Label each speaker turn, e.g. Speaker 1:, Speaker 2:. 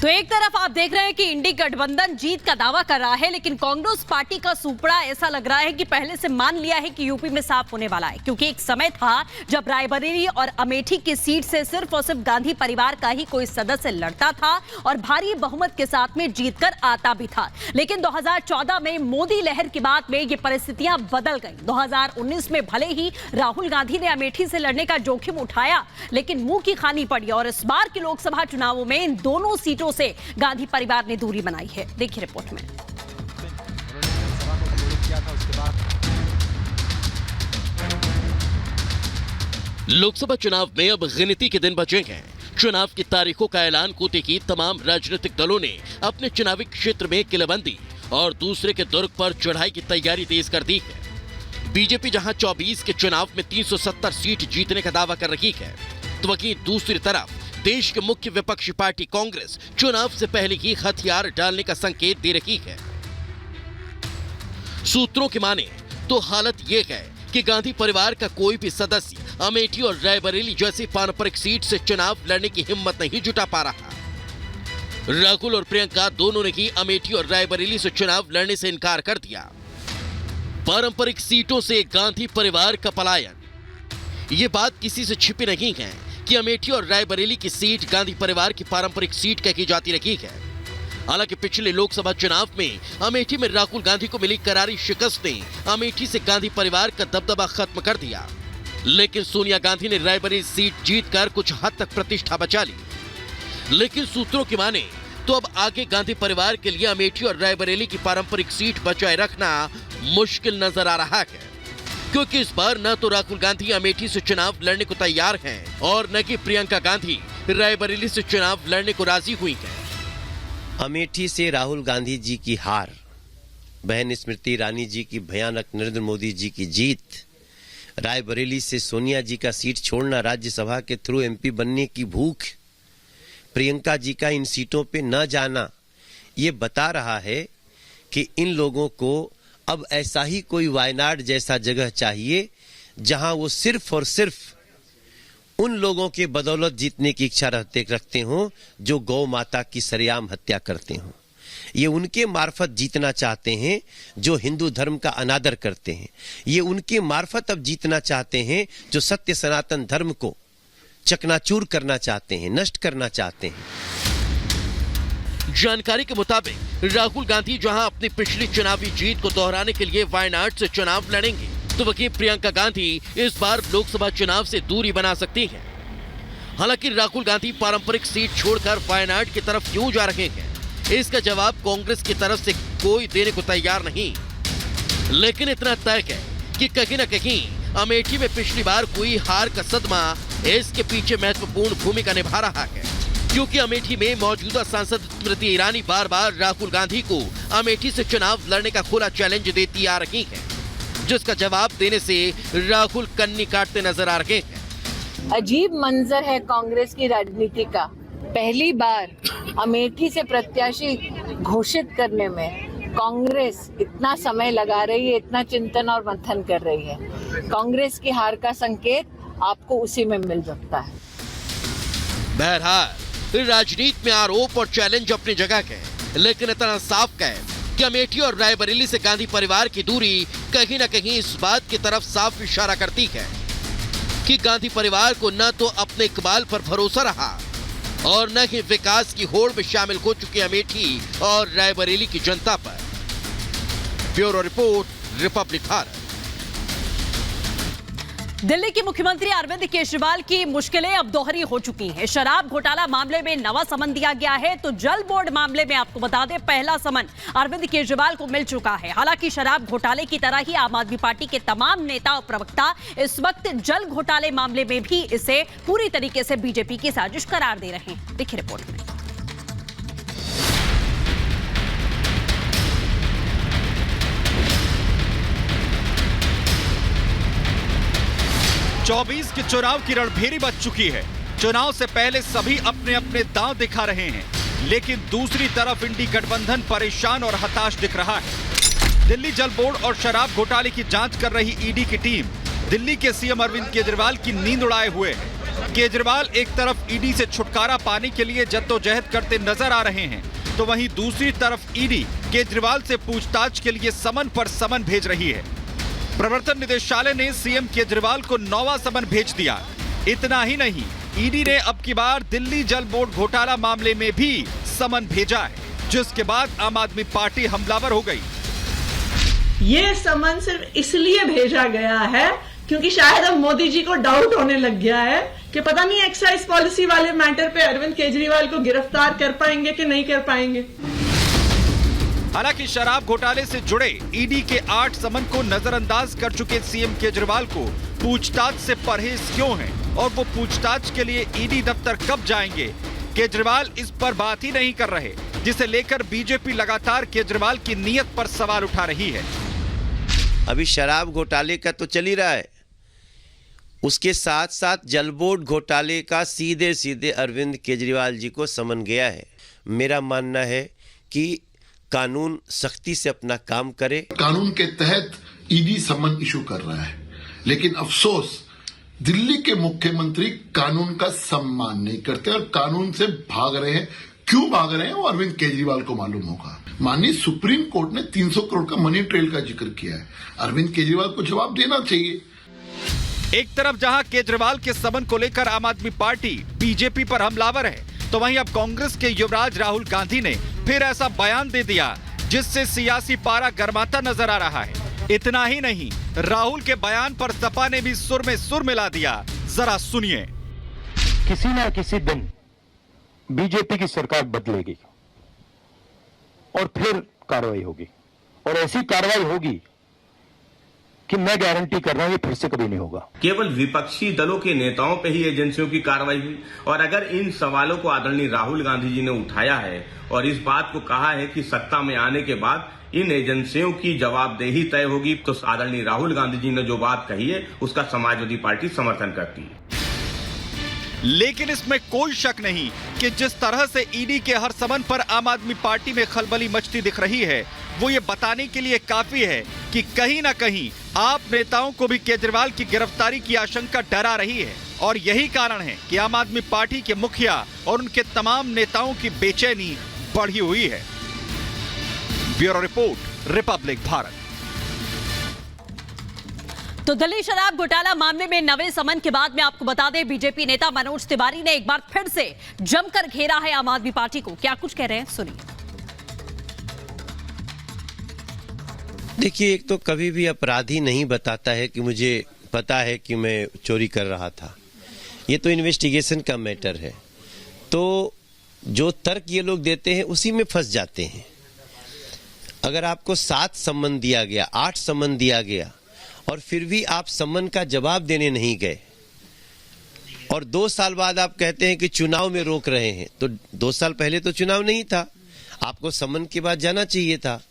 Speaker 1: तो एक तरफ आप देख रहे हैं कि इंडी गठबंधन जीत का दावा कर रहा है, लेकिन कांग्रेस पार्टी का सुपड़ा ऐसा लग रहा है कि पहले से मान लिया है कि यूपी में साफ होने वाला है, क्योंकि एक समय था जब रायबरेली और अमेठी की सीट से सिर्फ और सिर्फ गांधी परिवार का ही कोई सदस्य लड़ता था और भारी बहुमत के साथ में जीतकर आता भी था। लेकिन 2014 में मोदी लहर के बाद में ये परिस्थितियां बदल गई। 2019 में भले ही राहुल गांधी ने अमेठी से लड़ने का जोखिम उठाया, लेकिन मुंह की खानी पड़ी और इस बार के लोकसभा चुनावों में इन दोनों सीटों से गांधी परिवार ने दूरी बनाई है। देखिए रिपोर्ट में।
Speaker 2: लोकसभा चुनाव में अब गिनती के दिन बचे हैं। चुनाव की तारीखों का ऐलान होते ही तमाम राजनीतिक दलों ने अपने चुनावी क्षेत्र में किलेबंदी और दूसरे के दुर्ग पर चढ़ाई की तैयारी तेज कर दी है। बीजेपी जहां 24 के चुनाव में 370 सीट जीतने का दावा कर रही है, तो वहीं दूसरी तरफ देश के मुख्य विपक्षी पार्टी कांग्रेस चुनाव से पहले ही हथियार डालने का संकेत दे रही है। सूत्रों की माने तो हालत यह है कि गांधी परिवार का कोई भी सदस्य अमेठी और रायबरेली जैसी पारंपरिक सीट से चुनाव लड़ने की हिम्मत नहीं जुटा पा रहा। राहुल और प्रियंका दोनों ने ही अमेठी और रायबरेली से चुनाव लड़ने से इनकार कर दिया। पारंपरिक सीटों से गांधी परिवार का पलायन, ये बात किसी से छिपी नहीं है कि अमेठी और रायबरेली की सीट गांधी परिवार की पारंपरिक सीट कही जाती रही है। हालांकि पिछले लोकसभा चुनाव में अमेठी में राहुल गांधी को मिली करारी शिकस्त ने अमेठी से गांधी परिवार का दबदबा खत्म कर दिया, लेकिन सोनिया गांधी ने रायबरेली सीट जीतकर कुछ हद तक प्रतिष्ठा बचा ली। लेकिन सूत्रों की माने तो अब आगे गांधी परिवार के लिए अमेठी और रायबरेली की पारंपरिक सीट बचाए रखना मुश्किल नजर आ रहा है, क्योंकि इस बार न तो राहुल गांधी अमेठी से चुनाव लड़ने को तैयार हैं और न कि प्रियंका गांधी रायबरेली से चुनाव लड़ने को राजी हुई हैं।
Speaker 3: अमेठी से राहुल गांधी जी की हार, बहन स्मृति ईरानी जी की भयानक नरेंद्र मोदी जी की जीत, रायबरेली से सोनिया जी का सीट छोड़ना, राज्यसभा के थ्रू एमपी बनने की भूख, प्रियंका जी का इन सीटों पे न जाना, ये बता रहा है कि इन लोगों को अब ऐसा ही कोई वायनाड जैसा जगह चाहिए जहां वो सिर्फ और सिर्फ उन लोगों के बदौलत जीतने की इच्छा रखते हों जो गौ माता की सरेआम हत्या करते हों। ये उनके मार्फत जीतना चाहते हैं जो हिंदू धर्म का अनादर करते हैं। ये उनके मार्फत अब जीतना चाहते हैं जो सत्य सनातन धर्म को चकनाचूर करना चाहते हैं, नष्ट करना चाहते हैं।
Speaker 2: जानकारी के मुताबिक राहुल गांधी जहां अपनी पिछली चुनावी जीत को दोहराने के लिए वायनाड से चुनाव लड़ेंगे, तो वहीं प्रियंका गांधी इस बार लोकसभा चुनाव से दूरी बना सकती हैं। हालांकि राहुल गांधी पारंपरिक सीट छोड़कर वायनाड की तरफ क्यों जा रहे हैं, इसका जवाब कांग्रेस की तरफ से कोई देने को तैयार नहीं। लेकिन इतना तय है कि कहीं न कहीं अमेठी में पिछली बार हुई हार का सदमा इसके पीछे महत्वपूर्ण भूमिका निभा रहा है, क्योंकि अमेठी में मौजूदा सांसद स्मृति ईरानी बार बार राहुल गांधी को अमेठी से चुनाव लड़ने का खुला चैलेंज देती आ रही हैं, जिसका जवाब देने से राहुल कन्नी काटते नजर आ रहे हैं।
Speaker 4: अजीब मंजर है कांग्रेस की राजनीति का। पहली बार अमेठी से प्रत्याशी घोषित करने में कांग्रेस इतना समय लगा रही है, इतना चिंतन और मंथन कर रही है। कांग्रेस की हार का संकेत आपको उसी में मिल सकता है।
Speaker 2: बहरहाल राजनीति में आरोप और चैलेंज अपनी जगह है, लेकिन इतना साफ है कि अमेठी और रायबरेली से गांधी परिवार की दूरी कहीं न कहीं इस बात की तरफ साफ इशारा करती है कि गांधी परिवार को न तो अपने इकबाल पर भरोसा रहा और न ही विकास की होड़ में शामिल हो चुके अमेठी और रायबरेली की जनता पर। Bureau report, Republic Bharat.
Speaker 1: Delhi के मुख्यमंत्री अरविंद केजरीवाल की मुश्किलें अब दोहरी हो चुकी हैं। शराब घोटाला मामले में नवा समन दिया गया है, तो जल बोर्ड मामले में आपको बता दें पहला समन अरविंद केजरीवाल को मिल चुका है। हालांकि शराब घोटाले की तरह ही आम आदमी पार्टी के तमाम नेता और प्रवक्ता इस वक्त जल घोटाले मामले में भी इसे पूरी तरीके से बीजेपी की साजिश करार दे रहे हैं। देखिए रिपोर्ट में।
Speaker 5: 24 के चुनाव की रणभेरी बच चुकी है। चुनाव से पहले सभी अपने अपने दांव दिखा रहे हैं, लेकिन दूसरी तरफ इंडी गठबंधन परेशान और हताश दिख रहा है। दिल्ली जल बोर्ड और शराब घोटाले की जांच कर रही ईडी की टीम दिल्ली के सीएम अरविंद केजरीवाल की नींद उड़ाए हुए है। केजरीवाल एक तरफ ईडी से छुटकारा पाने के लिए जद्दोजहद करते नजर आ रहे हैं, तो वहीं दूसरी तरफ ईडी केजरीवाल से पूछताछ के लिए समन पर समन भेज रही है। प्रवर्तन निदेशालय ने सीएम केजरीवाल को 9वां समन भेज दिया। इतना ही नहीं, ईडी ने अब की बार दिल्ली जल बोर्ड घोटाला मामले में भी समन भेजा है, जिसके बाद आम आदमी पार्टी हमलावर हो गई।
Speaker 6: ये समन सिर्फ इसलिए भेजा गया है क्योंकि शायद अब मोदी जी को डाउट होने लग गया है कि पता नहीं एक्साइज पॉलिसी वाले मैटर पे अरविंद केजरीवाल को गिरफ्तार कर पाएंगे कि नहीं कर पाएंगे।
Speaker 5: हालांकि शराब घोटाले से जुड़े ईडी के 8 समन को नजरअंदाज कर चुके सीएम केजरीवाल को पूछताछ से परहेज क्यों है और वो पूछताछ के लिए ईडी दफ्तर कब जाएंगे, केजरीवाल इस पर बात ही नहीं कर रहे, जिसे लेकर बीजेपी लगातार केजरीवाल की नीयत पर सवाल उठा रही है।
Speaker 3: अभी शराब घोटाले का तो चल ही रहा है, उसके साथ साथ जल बोर्ड घोटाले का सीधे सीधे अरविंद केजरीवाल जी को समन गया है। मेरा मानना है कि कानून सख्ती से अपना काम करे।
Speaker 7: कानून के तहत ईडी समन इशू कर रहा है, लेकिन अफसोस दिल्ली के मुख्यमंत्री कानून का सम्मान नहीं करते और कानून से भाग रहे हैं। क्यों भाग रहे हैं वो अरविंद केजरीवाल को मालूम होगा। माननीय सुप्रीम कोर्ट ने 300 करोड़ का मनी ट्रेल का जिक्र किया है, अरविंद केजरीवाल को जवाब देना चाहिए।
Speaker 5: एक तरफ जहां केजरीवाल के समन को लेकर आम आदमी पार्टी बीजेपी पर हमलावर है, तो वहीं अब कांग्रेस के युवराज राहुल गांधी ने फिर ऐसा बयान दे दिया जिससे सियासी पारा गर्माता नजर आ रहा है। इतना ही नहीं, राहुल के बयान पर सपा ने भी सुर में सुर मिला दिया। जरा सुनिए।
Speaker 8: किसी न किसी दिन बीजेपी की सरकार बदलेगी और फिर कार्रवाई होगी, और ऐसी कार्रवाई होगी कि मैं गारंटी कर रहा हूं ये फिर से कभी नहीं होगा।
Speaker 9: केवल विपक्षी दलों के नेताओं पे ही एजेंसियों की कार्रवाई हुई, और अगर इन सवालों को आदरणीय राहुल गांधी जी ने उठाया है और इस बात को कहा है कि सत्ता में आने के बाद इन एजेंसियों की जवाबदेही तय होगी, तो आदरणीय राहुल गांधी जी ने जो बात कही है उसका समाजवादी पार्टी समर्थन करती है।
Speaker 5: लेकिन इसमें कोई शक नहीं कि जिस तरह से ईडी के हर समन पर आम आदमी पार्टी में खलबली मचती दिख रही है, वो ये बताने के लिए काफी है कि कहीं ना कहीं आप नेताओं को भी केजरीवाल की गिरफ्तारी की आशंका डरा रही है, और यही कारण है कि आम आदमी पार्टी के मुखिया और उनके तमाम नेताओं की बेचैनी बढ़ी हुई है। Bureau report, Republic Bharat.
Speaker 1: तो दिल्ली शराब घोटाला मामले में नवे समन के बाद में आपको बता दें, बीजेपी नेता मनोज तिवारी ने एक बार फिर से जमकर घेरा है आम आदमी पार्टी को। क्या कुछ कह रहे हैं, सुनिए।
Speaker 3: देखिए, एक तो कभी भी अपराधी नहीं बताता है कि मुझे पता है कि मैं चोरी कर रहा था। ये तो इन्वेस्टिगेशन का मैटर है, तो जो तर्क ये लोग देते हैं उसी में फंस जाते हैं। अगर आपको 7 सम्मन दिया गया, 8 सम्मन दिया गया, और फिर भी आप सम्मन का जवाब देने नहीं गए, और 2 साल बाद आप कहते हैं कि चुनाव में रोक रहे हैं, तो 2 साल पहले तो चुनाव नहीं था, आपको सम्मन के बाद जाना चाहिए था।